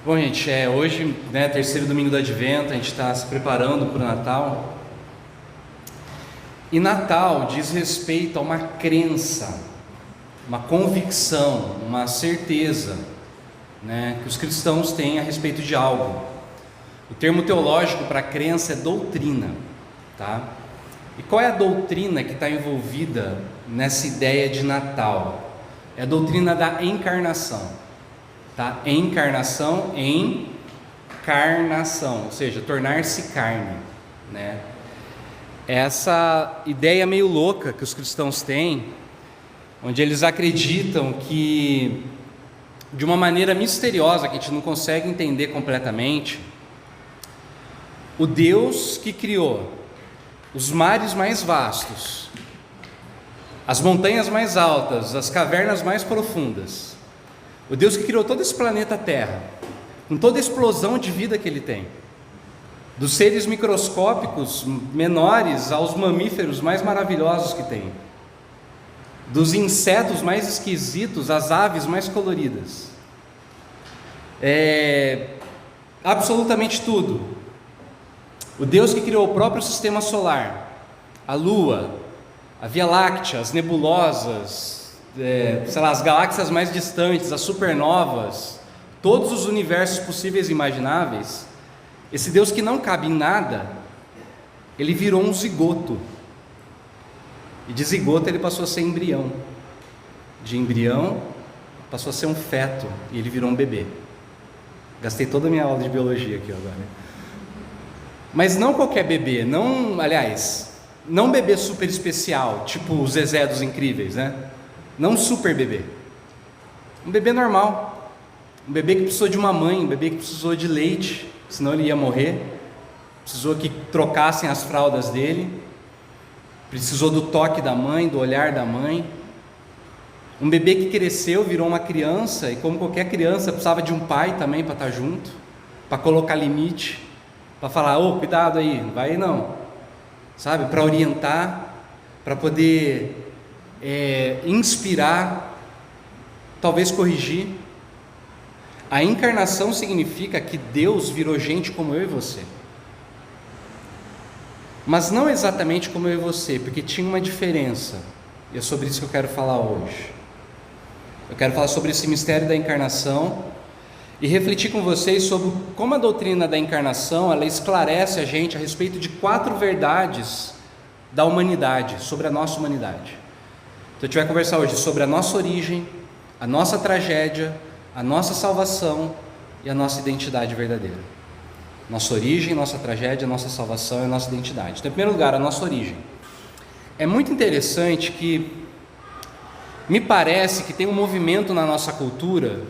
Bom, gente, hoje, terceiro domingo do Advento, a gente está se preparando para o Natal. E Natal diz respeito a uma crença, uma convicção, uma certeza, que os cristãos têm a respeito de algo. O termo teológico para crença é doutrina, tá? E qual é a doutrina que está envolvida nessa ideia de Natal? É a doutrina da encarnação. Tá? Encarnação, ou seja, tornar-se carne, Essa ideia meio louca que os cristãos têm, onde eles acreditam que, de uma maneira misteriosa, que a gente não consegue entender completamente, o Deus que criou os mares mais vastos, as montanhas mais altas, as cavernas mais profundas, o Deus que criou todo esse planeta Terra, com toda a explosão de vida que ele tem, dos seres microscópicos menores aos mamíferos mais maravilhosos que tem, dos insetos mais esquisitos às aves mais coloridas, absolutamente tudo. O Deus que criou o próprio sistema solar, a Lua, a Via Láctea, as nebulosas, as galáxias mais distantes, as supernovas, todos os universos possíveis e imagináveis. Esse Deus que não cabe em nada, ele virou um zigoto, e de zigoto ele passou a ser embrião, de embrião passou a ser um feto, e ele virou um bebê. Gastei toda a minha aula de biologia aqui agora. Mas não qualquer bebê, não bebê super especial, tipo o Zezé dos Incríveis, Não um super bebê, um bebê normal, um bebê que precisou de uma mãe, um bebê que precisou de leite, senão ele ia morrer, precisou que trocassem as fraldas dele, precisou do toque da mãe, do olhar da mãe, um bebê que cresceu, virou uma criança, e como qualquer criança precisava de um pai também para estar junto, para colocar limite, para falar, cuidado aí, não vai aí não, para orientar, para poder inspirar, talvez corrigir. A encarnação significa que Deus virou gente como eu e você, mas não exatamente como eu e você, porque tinha uma diferença, e é sobre isso que eu quero falar hoje. Eu quero falar sobre esse mistério da encarnação e refletir com vocês sobre como a doutrina da encarnação, ela esclarece a gente a respeito de 4 verdades da humanidade, sobre a nossa humanidade. Então a gente vai conversar hoje sobre a nossa origem, a nossa tragédia, a nossa salvação e a nossa identidade verdadeira. Nossa origem, nossa tragédia, nossa salvação e a nossa identidade. Então, em primeiro lugar, a nossa origem. É muito interessante que me parece que tem um movimento na nossa cultura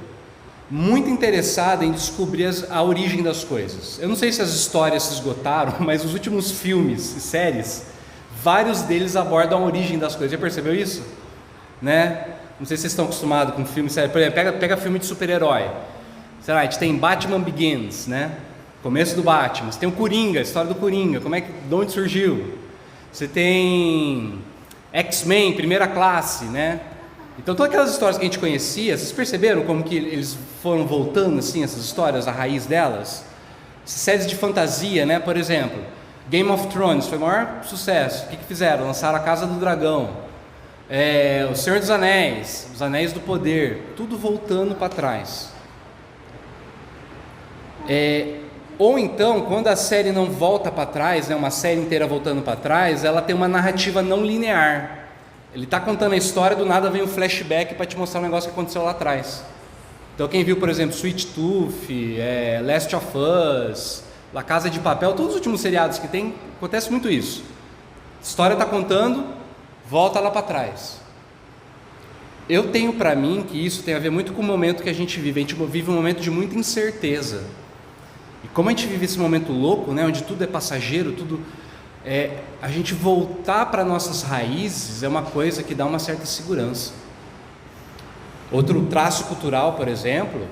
muito interessado em descobrir a origem das coisas. Eu não sei se as histórias se esgotaram, mas os últimos filmes e séries, vários deles abordam a origem das coisas. Já percebeu isso? Não sei se vocês estão acostumados com filme sério. Por exemplo, pega filme de super-herói. A gente tem Batman Begins, começo do Batman. Você tem o Coringa, a história do Coringa, de onde surgiu. Você tem X-Men, Primeira Classe, Então todas aquelas histórias que a gente conhecia, vocês perceberam como que eles foram voltando assim, essas histórias, a raiz delas? Essas séries de fantasia, por exemplo, Game of Thrones foi o maior sucesso. O que fizeram? Lançaram a Casa do Dragão, o Senhor dos Anéis, os Anéis do Poder, tudo voltando para trás. Ou então, quando a série não volta para trás, uma série inteira voltando para trás, ela tem uma narrativa não linear. Ele está contando a história, do nada vem um flashback para te mostrar um negócio que aconteceu lá atrás. Então quem viu, por exemplo, Sweet Tooth, Last of Us, La Casa de Papel, todos os últimos seriados que tem, acontece muito isso. A história está contando, volta lá para trás. Eu tenho para mim que isso tem a ver muito com o momento que a gente vive. A gente vive um momento de muita incerteza. E como a gente vive esse momento louco, onde tudo é passageiro, a gente voltar para nossas raízes é uma coisa que dá uma certa segurança. Outro traço cultural, por exemplo,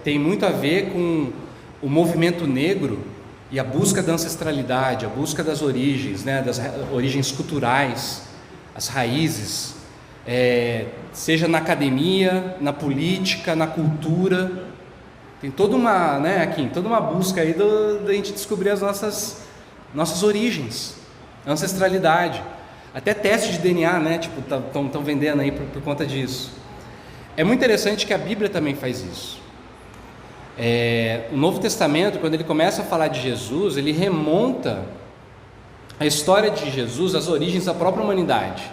tem muito a ver com o movimento negro e a busca da ancestralidade, a busca das origens, das origens culturais, as raízes, seja na academia, na política, na cultura. Tem toda uma, né, aqui, toda uma busca aí da gente descobrir as nossas origens, ancestralidade. Até teste de DNA, né, tipo, estão vendendo aí por conta disso. É muito interessante que a Bíblia também faz isso. O Novo Testamento, quando ele começa a falar de Jesus, ele remonta a história de Jesus às origens da própria humanidade.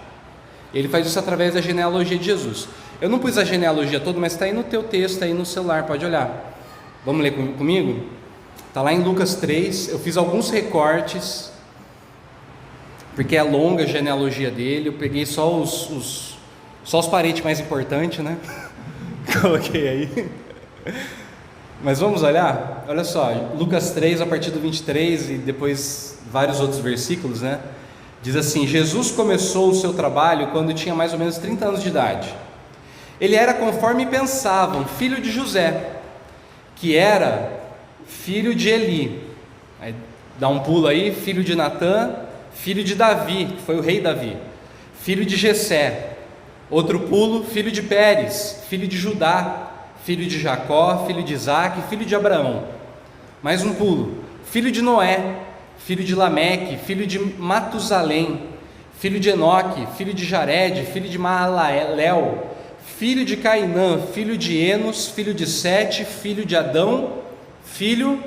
Ele faz isso através da genealogia de Jesus. Eu não pus a genealogia toda, mas está aí no teu texto, aí no celular, pode olhar. Vamos ler comigo? Está lá em Lucas 3, eu fiz alguns recortes, porque é longa a genealogia dele, eu peguei só os parentes mais importantes, né? Coloquei aí. Mas vamos olhar? Olha só, Lucas 3, a partir do 23 e depois vários outros versículos, né? Diz assim: Jesus começou o seu trabalho quando tinha mais ou menos 30 anos de idade. Ele era, conforme pensavam, filho de José, que era filho de Eli. Aí dá um pulo aí, filho de Natã, filho de Davi, que foi o rei Davi, filho de Jessé. Outro pulo, filho de Pérez, filho de Judá, filho de Jacó, filho de Isaac, filho de Abraão. Mais um pulo, filho de Noé, filho de Lameque, filho de Matusalém, filho de Enoque, filho de Jared, filho de Maalalel, filho de Cainã, filho de Enos, filho de Sete, filho de Adão, filho,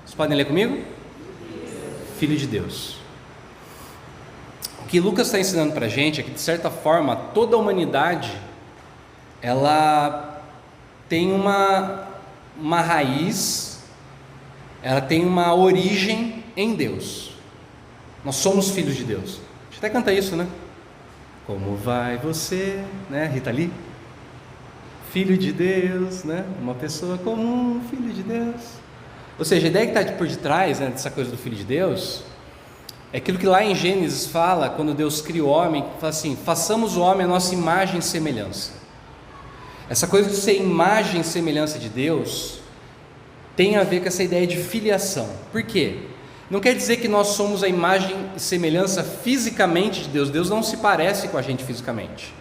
vocês podem ler comigo? Filho de Deus. O que Lucas está ensinando para a gente é que, de certa forma, toda a humanidade, ela tem uma raiz, ela tem uma origem em Deus. Nós somos filhos de Deus. A gente até canta isso, né? Como vai você, né, Rita Lee? Filho de Deus, né? Uma pessoa comum, filho de Deus. Ou seja, a ideia que está por detrás, né, dessa coisa do filho de Deus é aquilo que lá em Gênesis fala, quando Deus cria o homem, fala assim: façamos o homem a nossa imagem e semelhança. Essa coisa de ser imagem e semelhança de Deus tem a ver com essa ideia de filiação. Por quê? Não quer dizer que nós somos a imagem e semelhança fisicamente de Deus. Deus não se parece com a gente fisicamente.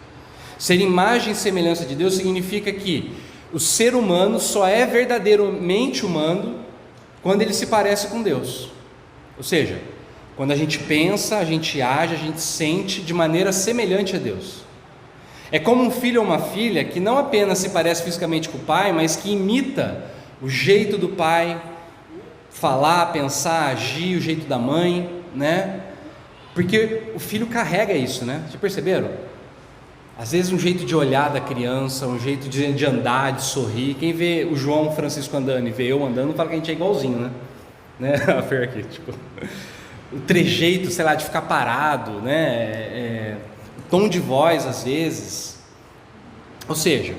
Ser imagem e semelhança de Deus significa que o ser humano só é verdadeiramente humano quando ele se parece com Deus. Ou seja, quando a gente pensa, a gente age, a gente sente de maneira semelhante a Deus. É como um filho ou uma filha que não apenas se parece fisicamente com o pai, mas que imita o jeito do pai, falar, pensar, agir, o jeito da mãe, né? Porque o filho carrega isso, né? Já perceberam? Às vezes um jeito de olhar da criança, um jeito de andar, de sorrir. Quem vê o João Francisco andando e vê eu andando, fala que a gente é igualzinho, né? A Fer aqui, tipo, o trejeito, sei lá, de ficar parado, né? O tom de voz às vezes. Ou seja,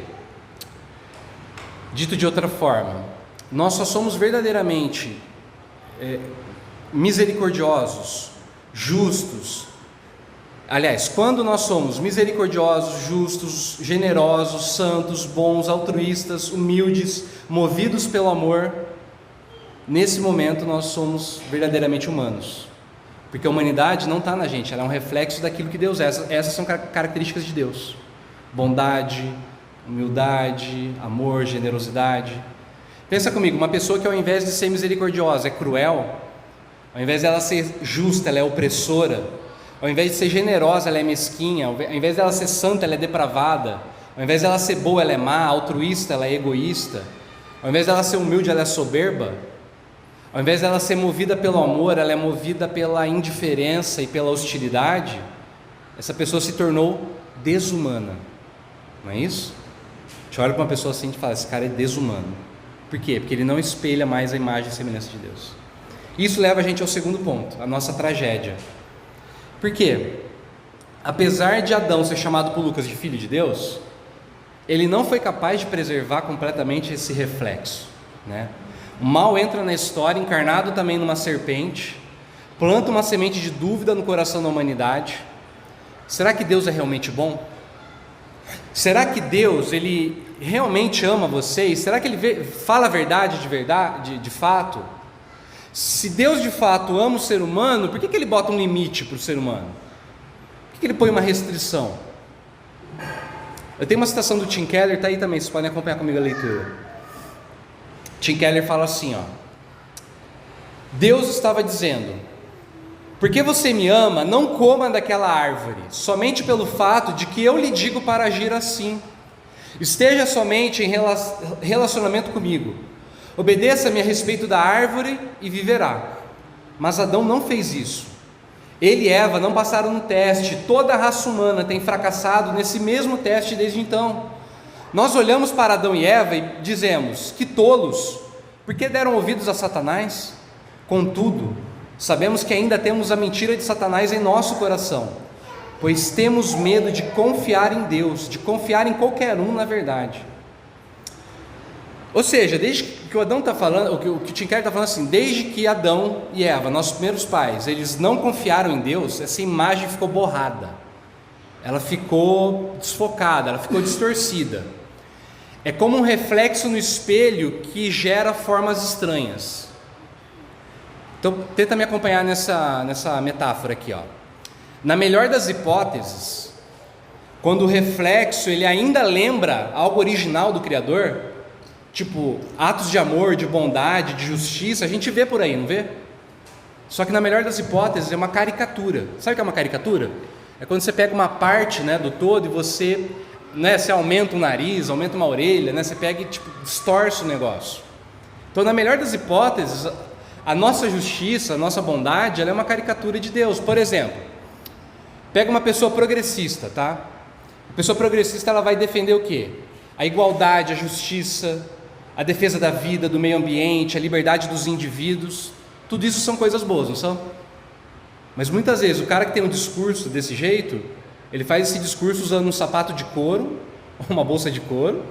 dito de outra forma, nós só somos verdadeiramente misericordiosos, justos. Aliás, quando nós somos misericordiosos, justos, generosos, santos, bons, altruístas, humildes, movidos pelo amor, nesse momento nós somos verdadeiramente humanos. Porque a humanidade não está na gente, ela é um reflexo daquilo que Deus é. Essas são características de Deus: bondade, humildade, amor, generosidade. Pensa comigo, uma pessoa que ao invés de ser misericordiosa é cruel, ao invés dela ser justa, ela é opressora, ao invés de ser generosa, ela é mesquinha, ao invés dela ser santa, ela é depravada, ao invés dela ser boa, ela é má, altruísta, ela é egoísta, ao invés dela ser humilde, ela é soberba, ao invés dela ser movida pelo amor, ela é movida pela indiferença e pela hostilidade. Essa pessoa se tornou desumana, não é isso? A gente olha para uma pessoa assim e fala: esse cara é desumano. Por quê? Porque ele não espelha mais a imagem e semelhança de Deus. Isso leva a gente ao segundo ponto, a nossa tragédia. Por quê? Apesar de Adão ser chamado por Lucas de filho de Deus, ele não foi capaz de preservar completamente esse reflexo, né? O mal entra na história, encarnado também numa serpente, planta uma semente de dúvida no coração da humanidade. Será que Deus é realmente bom? Será que Deus, Ele realmente ama vocês? Será que Ele fala a verdade, de fato? Se Deus de fato ama o ser humano, por que Ele bota um limite para o ser humano? Por que Ele põe uma restrição? Eu tenho uma citação do Tim Keller, está aí também, vocês podem acompanhar comigo a leitura. Tim Keller fala assim, ó: Deus estava dizendo: porque você me ama, não coma daquela árvore, somente pelo fato de que eu lhe digo para agir assim. Esteja somente em relacionamento comigo, obedeça-me a respeito da árvore e viverá. Mas Adão não fez isso. Ele e Eva não passaram no teste. Toda a raça humana tem fracassado nesse mesmo teste desde então. Nós olhamos para Adão e Eva e dizemos: que tolos, por que deram ouvidos a Satanás? Contudo, sabemos que ainda temos a mentira de Satanás em nosso coração, pois temos medo de confiar em Deus, de confiar em qualquer um, na verdade. Ou seja, desde que o Adão está falando, o que o Tim Keller está falando assim, desde que Adão e Eva, nossos primeiros pais, eles não confiaram em Deus, essa imagem ficou borrada, ela ficou desfocada, ela ficou distorcida. É como um reflexo no espelho que gera formas estranhas. Então tenta me acompanhar nessa metáfora aqui, ó. Na melhor das hipóteses, quando o reflexo ele ainda lembra algo original do Criador, tipo atos de amor, de bondade, de justiça, a gente vê por aí, não vê? Só que na melhor das hipóteses é uma caricatura. Sabe o que é uma caricatura? É quando você pega uma parte, né, do todo e você, né, você aumenta o nariz, aumenta uma orelha, né, você pega e tipo, distorce o negócio. Então na melhor das hipóteses, a nossa justiça, a nossa bondade, ela é uma caricatura de Deus. Por exemplo, pega uma pessoa progressista, tá? A pessoa progressista, ela vai defender o quê? A igualdade, a justiça, a defesa da vida, do meio ambiente, a liberdade dos indivíduos. Tudo isso são coisas boas, não são? Mas muitas vezes o cara que tem um discurso desse jeito, ele faz esse discurso usando um sapato de couro, uma bolsa de couro,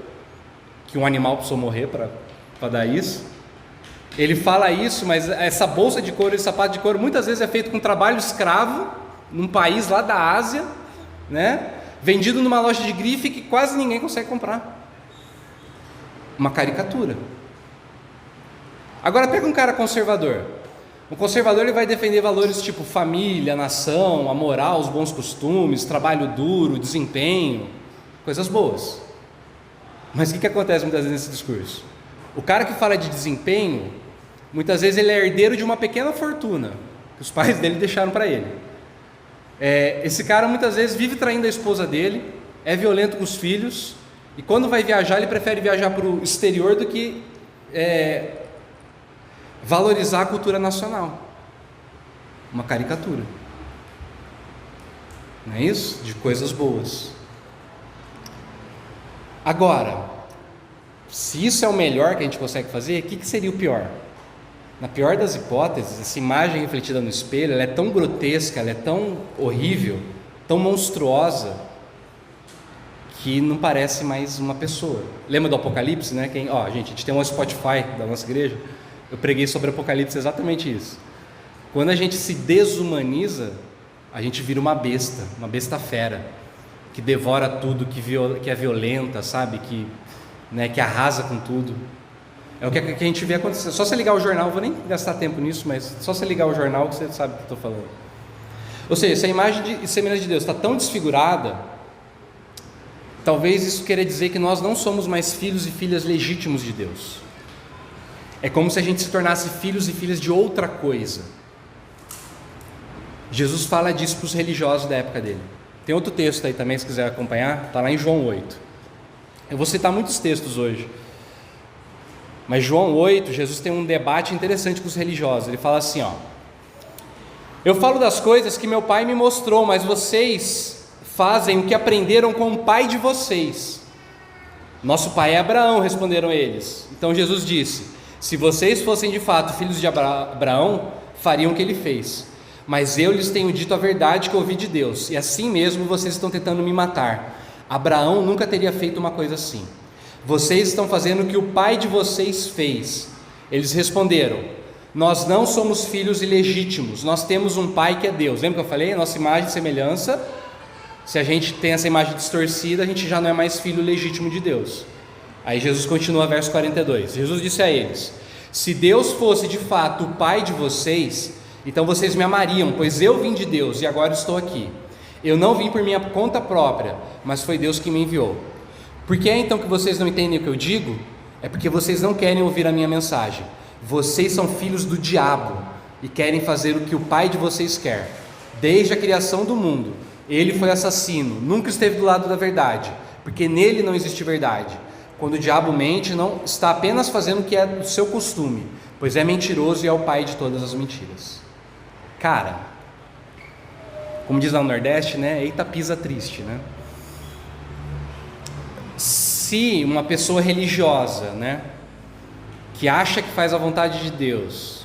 que um animal precisou morrer para dar isso. Ele fala isso, mas essa bolsa de couro, esse sapato de couro, muitas vezes é feito com trabalho escravo, num país lá da Ásia, né? Vendido numa loja de grife que quase ninguém consegue comprar. Uma caricatura. Agora pega um cara conservador. O conservador ele vai defender valores tipo família, nação, a moral, os bons costumes, trabalho duro, desempenho, coisas boas. Mas o que acontece muitas vezes nesse discurso? O cara que fala de desempenho, muitas vezes ele é herdeiro de uma pequena fortuna que os pais dele deixaram para ele. Esse cara muitas vezes vive traindo a esposa dele, é violento com os filhos, e quando vai viajar, ele prefere viajar para o exterior do que valorizar a cultura nacional. Uma caricatura, não é isso? De coisas boas. Agora, se isso é o melhor que a gente consegue fazer, o que seria o pior? Na pior das hipóteses, essa imagem refletida no espelho, ela é tão grotesca, ela é tão horrível, tão monstruosa, que não parece mais uma pessoa. Lembra do Apocalipse, né? Gente, a gente tem um Spotify da nossa igreja, eu preguei sobre Apocalipse exatamente isso. Quando a gente se desumaniza, a gente vira uma besta fera, que devora tudo, que é violenta, sabe? Que arrasa com tudo. É o que a gente vê acontecer. Só você ligar o jornal, vou nem gastar tempo nisso, mas só você ligar o jornal que você sabe o que eu estou falando. Ou seja, se a imagem e semelhança de Deus está tão desfigurada, talvez isso queira dizer que nós não somos mais filhos e filhas legítimos de Deus. É como se a gente se tornasse filhos e filhas de outra coisa. Jesus fala disso para os religiosos da época dele. Tem outro texto aí também, se quiser acompanhar, está lá em João 8. Eu vou citar muitos textos hoje. Mas João 8, Jesus tem um debate interessante com os religiosos. Ele fala assim, eu falo das coisas que meu pai me mostrou, mas vocês fazem o que aprenderam com o pai de vocês. Nosso pai é Abraão, responderam eles. Então Jesus disse, se vocês fossem de fato filhos de Abraão, fariam o que ele fez. Mas eu lhes tenho dito a verdade que ouvi de Deus, e assim mesmo vocês estão tentando me matar. Abraão nunca teria feito uma coisa assim. Vocês estão fazendo o que o pai de vocês fez. Eles responderam, nós não somos filhos ilegítimos, nós temos um pai que é Deus. Lembra que eu falei? A nossa imagem e semelhança, se a gente tem essa imagem distorcida, a gente já não é mais filho legítimo de Deus. Aí Jesus continua, verso 42, Jesus disse a eles, se Deus fosse de fato o pai de vocês, então vocês me amariam, pois eu vim de Deus e agora estou aqui. Eu não vim por minha conta própria, mas foi Deus que me enviou. Por que é então que vocês não entendem o que eu digo? é porque vocês não querem ouvir a minha mensagem. Vocês são filhos do diabo e querem fazer o que o pai de vocês quer. Desde a criação do mundo, ele foi assassino, nunca esteve do lado da verdade, porque nele não existe verdade. Quando o diabo mente, não está apenas fazendo o que é do seu costume, pois é mentiroso e é o pai de todas as mentiras. Cara, como diz lá no Nordeste, né? Eita pisa triste, né? Se uma pessoa religiosa, né, que acha que faz a vontade de Deus,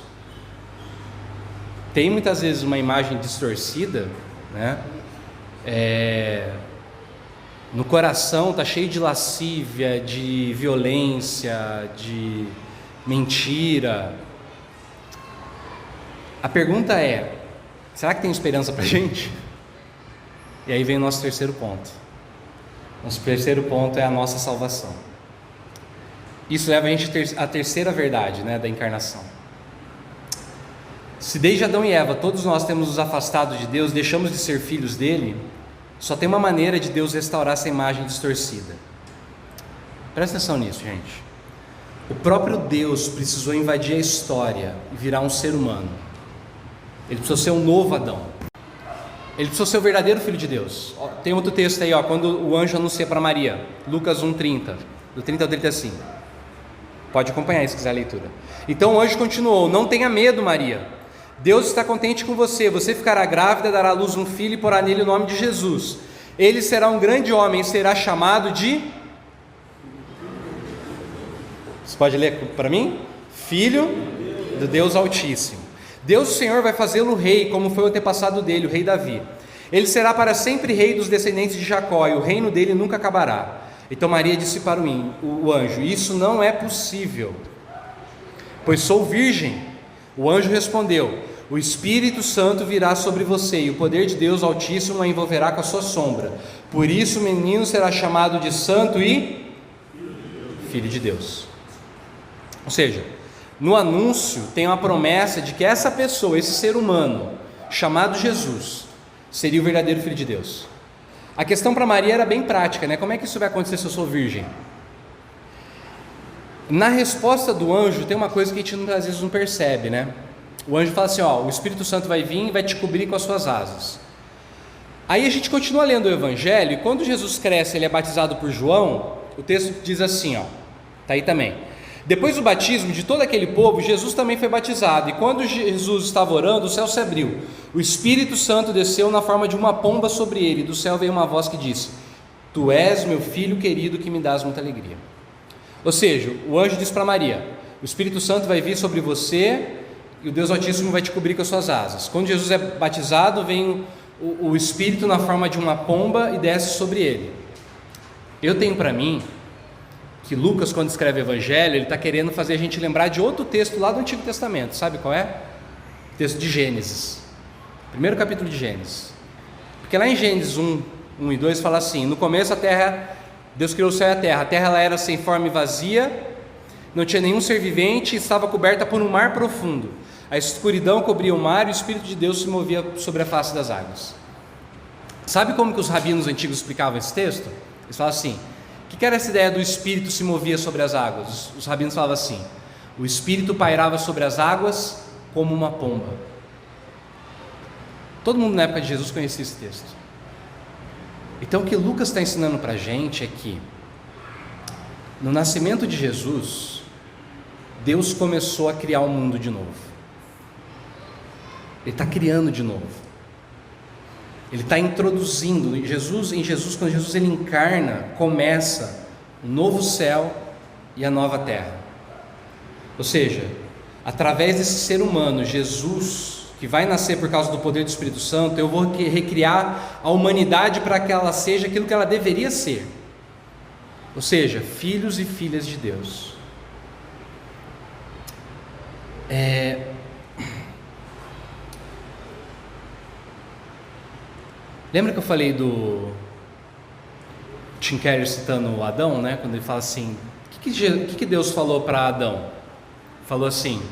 tem muitas vezes uma imagem distorcida, né? No coração está cheio de lascívia, de violência, de mentira. A pergunta é: será que tem esperança para a gente? E aí vem o nosso terceiro ponto. Nosso terceiro ponto é a nossa salvação. Isso leva a gente à terceira verdade, né, da encarnação. Se desde Adão e Eva todos nós temos nos afastado de Deus, deixamos de ser filhos dele, só tem uma maneira de Deus restaurar essa imagem distorcida. Presta atenção nisso, gente. O próprio Deus precisou invadir a história e virar um ser humano. Ele precisou ser um novo Adão. Ele precisou ser o verdadeiro Filho de Deus. Tem outro texto aí, quando o anjo anuncia para Maria, Lucas 1:30, do 30 ao 35. Pode acompanhar aí se quiser a leitura. Então o anjo continuou: não tenha medo, Maria, Deus está contente com você, você ficará grávida, dará à luz um filho e porá nele o nome de Jesus. Ele será um grande homem e será chamado de... Você pode ler para mim? Filho do Deus Altíssimo. Deus, o Senhor, vai fazê-lo rei, como foi o antepassado dele, o rei Davi. Ele será para sempre rei dos descendentes de Jacó, e o reino dele nunca acabará. Então Maria disse para o anjo: isso não é possível, pois sou virgem. O anjo respondeu: o Espírito Santo virá sobre você, e o poder de Deus Altíssimo a envolverá com a sua sombra. Por isso o menino será chamado de Santo e Filho de Deus. Ou seja, no anúncio tem uma promessa de que essa pessoa, esse ser humano, chamado Jesus, seria o verdadeiro Filho de Deus. A questão para Maria era bem prática, né? Como é que isso vai acontecer se eu sou virgem? Na resposta do anjo tem uma coisa que a gente às vezes não percebe, né? O anjo fala assim: o Espírito Santo vai vir e vai te cobrir com as suas asas. Aí a gente continua lendo o Evangelho, e quando Jesus cresce, ele é batizado por João, o texto diz assim, tá aí também: depois do batismo de todo aquele povo, Jesus também foi batizado, e quando Jesus estava orando, o céu se abriu, o Espírito Santo desceu na forma de uma pomba sobre ele, e do céu veio uma voz que disse: tu és meu filho querido, que me dás muita alegria. Ou seja, o anjo diz para Maria: o Espírito Santo vai vir sobre você, e o Deus Altíssimo vai te cobrir com as suas asas. Quando Jesus é batizado, vem o Espírito na forma de uma pomba e desce sobre ele. Eu tenho para mim que Lucas, quando escreve o Evangelho, ele está querendo fazer a gente lembrar de outro texto lá do Antigo Testamento. Sabe qual é? O texto de Gênesis, primeiro capítulo de Gênesis. Porque lá em Gênesis 1 e 2 fala assim: no começo a terra, Deus criou o céu e a terra ela era sem forma e vazia, não tinha nenhum ser vivente, estava coberta por um mar profundo. A escuridão cobria o mar e o Espírito de Deus se movia sobre a face das águas. Sabe como que os rabinos antigos explicavam esse texto? Eles falavam assim: o que era essa ideia do Espírito se movia sobre as águas? Os rabinos falavam assim: o Espírito pairava sobre as águas como uma pomba. Todo mundo na época de Jesus conhecia esse texto. Então o que Lucas está ensinando para a gente é que no nascimento de Jesus, Deus começou a criar o mundo de novo. Ele está criando de novo. Ele está introduzindo em Jesus, quando Jesus ele encarna, começa um novo céu e a nova terra. Ou seja, através desse ser humano, Jesus, que vai nascer por causa do poder do Espírito Santo, eu vou recriar a humanidade para que ela seja aquilo que ela deveria ser. Ou seja, filhos e filhas de Deus. Lembra que eu falei do Tim Keller citando Adão, né? Quando ele fala assim: o que Deus falou para Adão? Falou assim: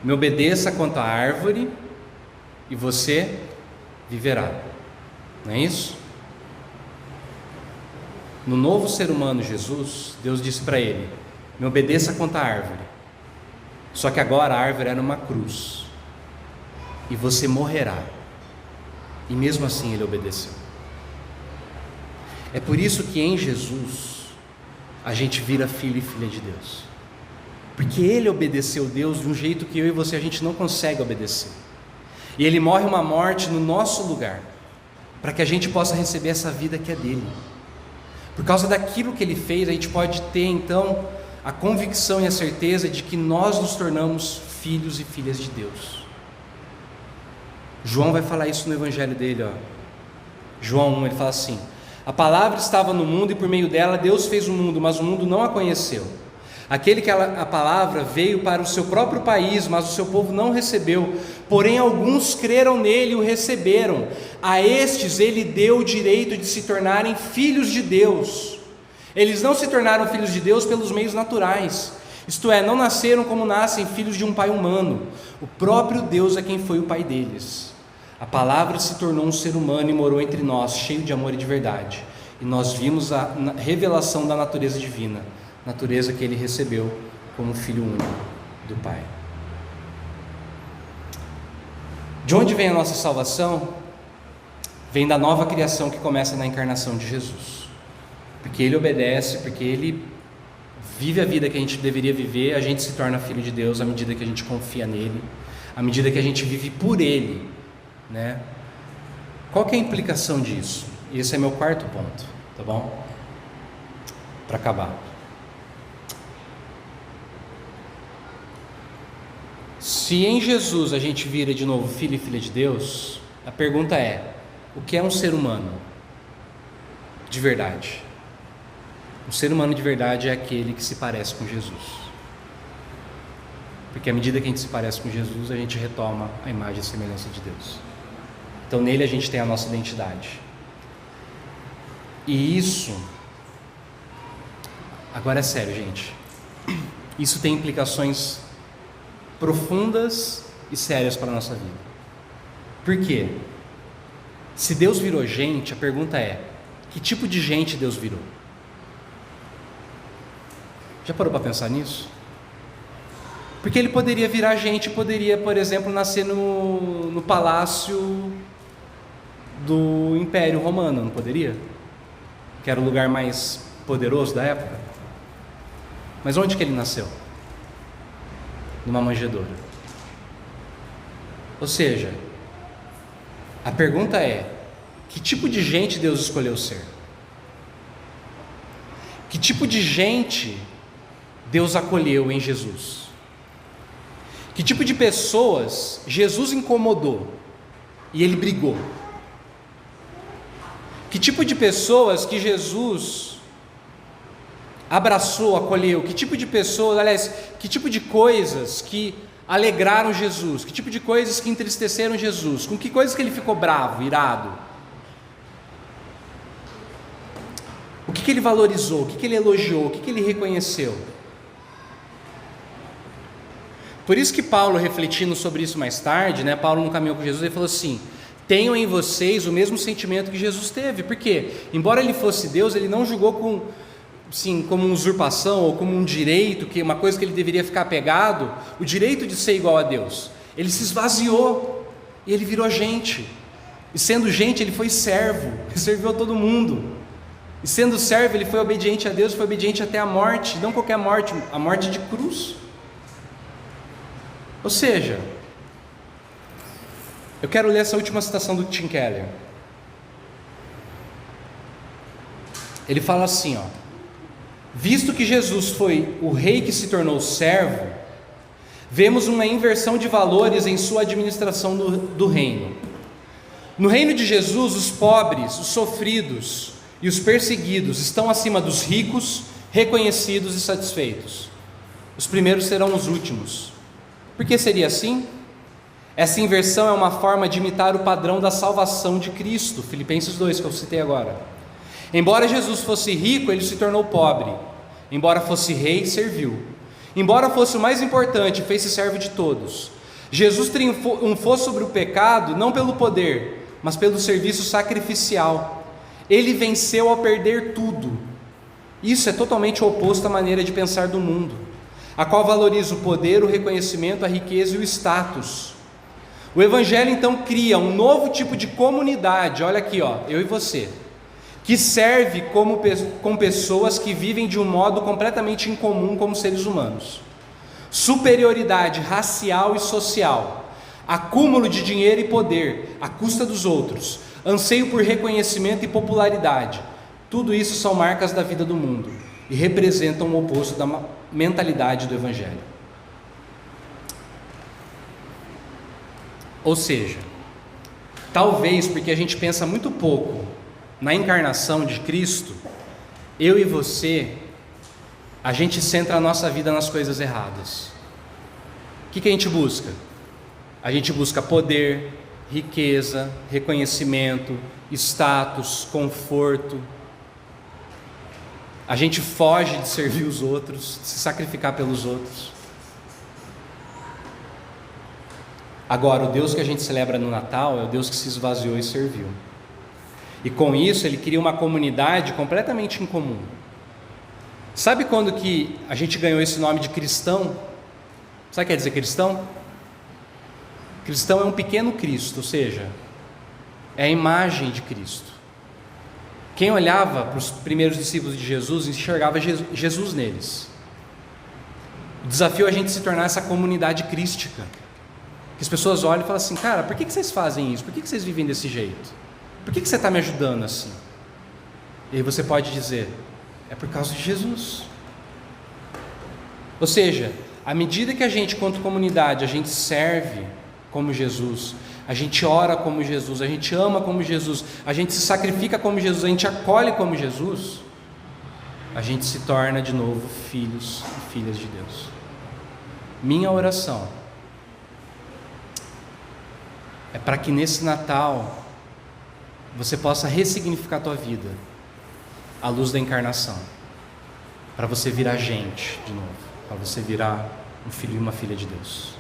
me obedeça quanto à árvore e você viverá. Não é isso? No novo ser humano Jesus, Deus disse para ele: me obedeça quanto à árvore. Só que agora a árvore é numa cruz, e você morrerá. E mesmo assim ele obedeceu. É por isso que em Jesus a gente vira filho e filha de Deus, porque ele obedeceu Deus de um jeito que eu e você a gente não consegue obedecer, e ele morre uma morte no nosso lugar, para que a gente possa receber essa vida que é dele. Por causa daquilo que ele fez, a gente pode ter então a convicção e a certeza de que nós nos tornamos filhos e filhas de Deus. João vai falar isso no evangelho dele, ó. João 1, ele fala assim: a palavra estava no mundo e por meio dela Deus fez o mundo, mas o mundo não a conheceu. Aquele que a palavra veio para o seu próprio país, mas o seu povo não recebeu. Porém alguns creram nele e o receberam. A estes ele deu o direito de se tornarem filhos de Deus. Eles não se tornaram filhos de Deus pelos meios naturais, isto é, não nasceram como nascem filhos de um pai humano. O próprio Deus é quem foi o pai deles. A palavra se tornou um ser humano e morou entre nós, cheio de amor e de verdade. E nós vimos a revelação da natureza divina, natureza que ele recebeu como filho único do Pai. De onde vem a nossa salvação? Vem da nova criação que começa na encarnação de Jesus. Porque ele obedece, porque ele vive a vida que a gente deveria viver, a gente se torna filho de Deus à medida que a gente confia nele, à medida que a gente vive por ele, né? Qual que é a implicação disso? Esse é meu quarto ponto, tá bom? Para acabar. Se em Jesus a gente vira de novo filho e filha de Deus, a pergunta é: o que é um ser humano de verdade? Um ser humano de verdade é aquele que se parece com Jesus, porque à medida que a gente se parece com Jesus, a gente retoma a imagem e semelhança de Deus. Então nele a gente tem a nossa identidade. E isso, agora é sério, gente, isso tem implicações profundas e sérias para a nossa vida. Por quê? Se Deus virou gente, a pergunta é: que tipo de gente Deus virou? Já parou para pensar nisso? Porque ele poderia virar gente, poderia, por exemplo, nascer no palácio do Império Romano, não poderia? Que era o lugar mais poderoso da época. Mas onde que ele nasceu? Numa manjedoura. Ou seja, a pergunta é: que tipo de gente Deus escolheu ser? Que tipo de gente Deus acolheu em Jesus? Que tipo de pessoas Jesus incomodou e ele brigou? Que tipo de pessoas que Jesus abraçou, acolheu? Que tipo de pessoas, aliás, que tipo de coisas que alegraram Jesus? Que tipo de coisas que entristeceram Jesus? Com que coisas que ele ficou bravo, irado? O que ele valorizou? O que ele elogiou? O que ele reconheceu? Por isso que Paulo, refletindo sobre isso mais tarde, né, Paulo no caminho com Jesus, ele falou assim: tenham em vocês o mesmo sentimento que Jesus teve. Porque, embora ele fosse Deus, ele não julgou como uma usurpação ou como um direito, que uma coisa que ele deveria ficar apegado, o direito de ser igual a Deus. Ele se esvaziou e ele virou gente. E sendo gente, ele foi servo, ele serviu a todo mundo. E sendo servo, ele foi obediente a Deus, foi obediente até a morte, não qualquer morte, a morte de cruz. Ou seja, eu quero ler essa última citação do Tim Keller. Ele fala assim, ó: visto que Jesus foi o rei que se tornou servo, vemos uma inversão de valores em sua administração do reino. No reino de Jesus, os pobres, os sofridos e os perseguidos estão acima dos ricos, reconhecidos e satisfeitos. Os primeiros serão os últimos. Por que seria assim? Essa inversão é uma forma de imitar o padrão da salvação de Cristo, Filipenses 2, que eu citei agora. Embora Jesus fosse rico, ele se tornou pobre. Embora fosse rei, serviu. Embora fosse o mais importante, fez-se servo de todos. Jesus triunfou sobre o pecado não pelo poder, mas pelo serviço sacrificial. Ele venceu ao perder tudo. Isso é totalmente oposto à maneira de pensar do mundo, a qual valoriza o poder, o reconhecimento, a riqueza e o status. O Evangelho então cria um novo tipo de comunidade, olha aqui, ó, eu e você, que serve com pessoas que vivem de um modo completamente incomum como seres humanos. Superioridade racial e social, acúmulo de dinheiro e poder à custa dos outros, anseio por reconhecimento e popularidade, tudo isso são marcas da vida do mundo e representam o oposto da mentalidade do Evangelho. Ou seja, talvez porque a gente pensa muito pouco na encarnação de Cristo, eu e você, a gente centra a nossa vida nas coisas erradas. O que a gente busca? A gente busca poder, riqueza, reconhecimento, status, conforto. A gente foge de servir os outros, de se sacrificar pelos outros. Agora, o Deus que a gente celebra no Natal é o Deus que se esvaziou e serviu. E com isso ele cria uma comunidade completamente incomum. Sabe quando que a gente ganhou esse nome de cristão? Sabe o que quer dizer cristão? Cristão é um pequeno Cristo, ou seja, é a imagem de Cristo. Quem olhava para os primeiros discípulos de Jesus enxergava Jesus neles. O desafio é a gente se tornar essa comunidade crística, que as pessoas olham e falam assim: cara, por que vocês fazem isso? Por que vocês vivem desse jeito? Por que você está me ajudando assim? E aí você pode dizer: é por causa de Jesus. Ou seja, à medida que a gente, quanto comunidade, a gente serve como Jesus, a gente ora como Jesus, a gente ama como Jesus, a gente se sacrifica como Jesus, a gente acolhe como Jesus, a gente se torna de novo filhos e filhas de Deus. Minha oração é para que nesse Natal você possa ressignificar a tua vida à luz da encarnação, para você virar gente de novo, para você virar um filho e uma filha de Deus.